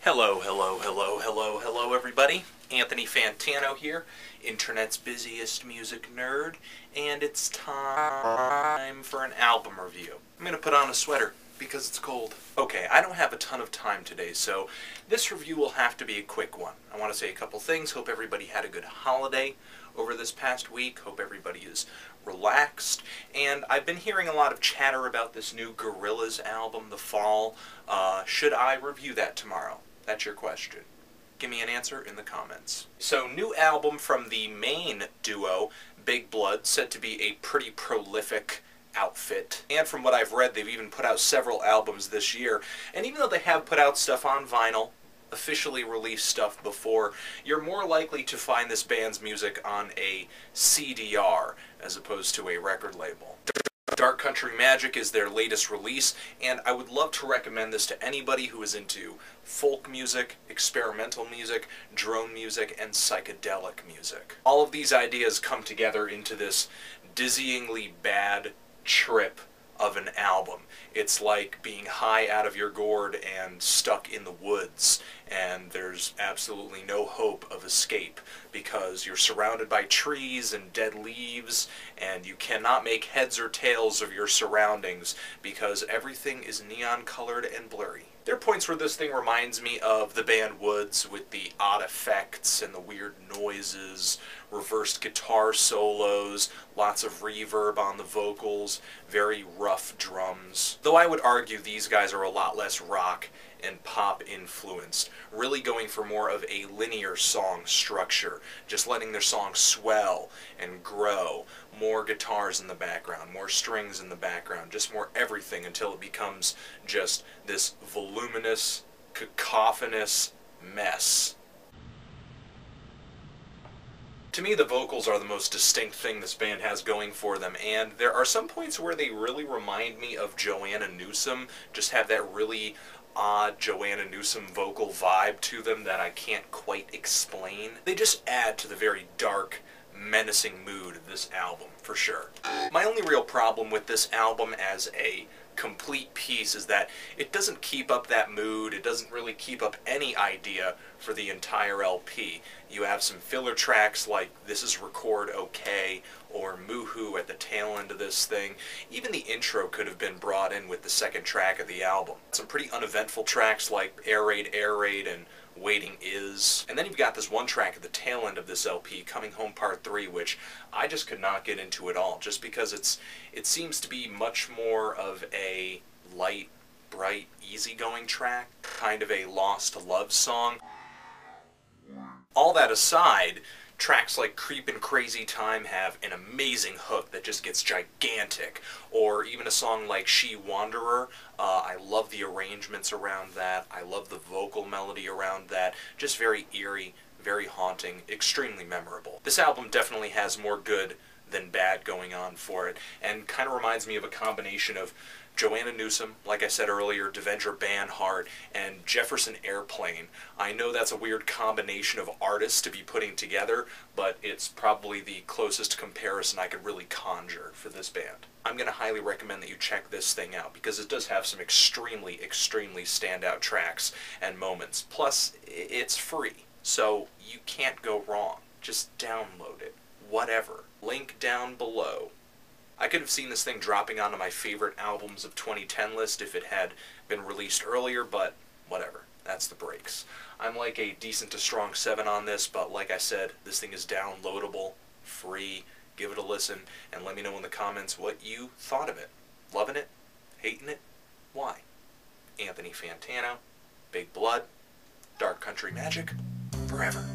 Hello everybody. Anthony Fantano here, internet's busiest music nerd, and it's time for an album review. I'm gonna put on a sweater because it's cold. Okay, I don't have a ton of time today, so this review will have to be a quick one. I want to say a couple things. Hope everybody had a good holiday over this past week. Hope everybody is relaxed. And I've been hearing a lot of chatter about this new Gorillaz album, The Fall. Should I review that tomorrow? That's your question. Give me an answer in the comments. So, new album from the main duo, Big Blood, said to be a pretty prolific outfit. And from what I've read, they've even put out several albums this year. And even though they have put out stuff on vinyl, officially released stuff before, you're more likely to find this band's music on a CDR as opposed to a record label. Dark Country Magic is their latest release, and I would love to recommend this to anybody who is into folk music, experimental music, drone music, and psychedelic music. All of these ideas come together into this dizzyingly bad trip of an album. It's like being high out of your gourd and stuck in the woods, and there's absolutely no hope of escape because you're surrounded by trees and dead leaves, and you cannot make heads or tails of your surroundings because everything is neon colored and blurry. There are points where this thing reminds me of the band Woods with the odd effects and the weird noises, reversed guitar solos, lots of reverb on the vocals, very rough drums. Though I would argue these guys are a lot less rock and pop influenced, really going for more of a linear song structure, just letting their songs swell and grow, more guitars in the background, more strings in the background, just more everything until it becomes just this voluminous, cacophonous mess. To me, the vocals are the most distinct thing this band has going for them, and there are some points where they really remind me of Joanna Newsom, just have that really odd Joanna Newsom vocal vibe to them that I can't quite explain. They just add to the very dark, menacing mood of this album, for sure. My only real problem with this album as a complete piece is that it doesn't keep up that mood, it doesn't really keep up any idea for the entire LP. You have some filler tracks like This Is Record Okay or Moohoo at the tail end of this thing. Even the intro could have been brought in with the second track of the album. Some pretty uneventful tracks like Air Raid and Waiting Is. And then you've got this one track at the tail end of this LP, Coming Home Part 3, which I just could not get into at all, just because it seems to be much more of a light, bright, easygoing track, kind of a lost love song. All that aside, tracks like CREEPIN Crazy Time have an amazing hook that just gets gigantic, or even a song like She Wanderer. I love the arrangements around that, I love the vocal melody around that, just very eerie, very haunting, extremely memorable. This album definitely has more good than bad going on for it, and kind of reminds me of a combination of Joanna Newsom, like I said earlier, Devendra Banhart, and Jefferson Airplane. I know that's a weird combination of artists to be putting together, but it's probably the closest comparison I could really conjure for this band. I'm going to highly recommend that you check this thing out, because it does have some extremely, extremely standout tracks and moments. Plus, it's free, so you can't go wrong. Just download it. Whatever. Link down below. I could have seen this thing dropping onto my favorite albums of 2010 list if it had been released earlier, but whatever. That's the breaks. I'm like a decent to strong 7 on this, but like I said, this thing is downloadable, free. Give it a listen, and let me know in the comments what you thought of it. Loving it? Hating it? Why? Anthony Fantano, Big Blood, Dark Country Magic, forever.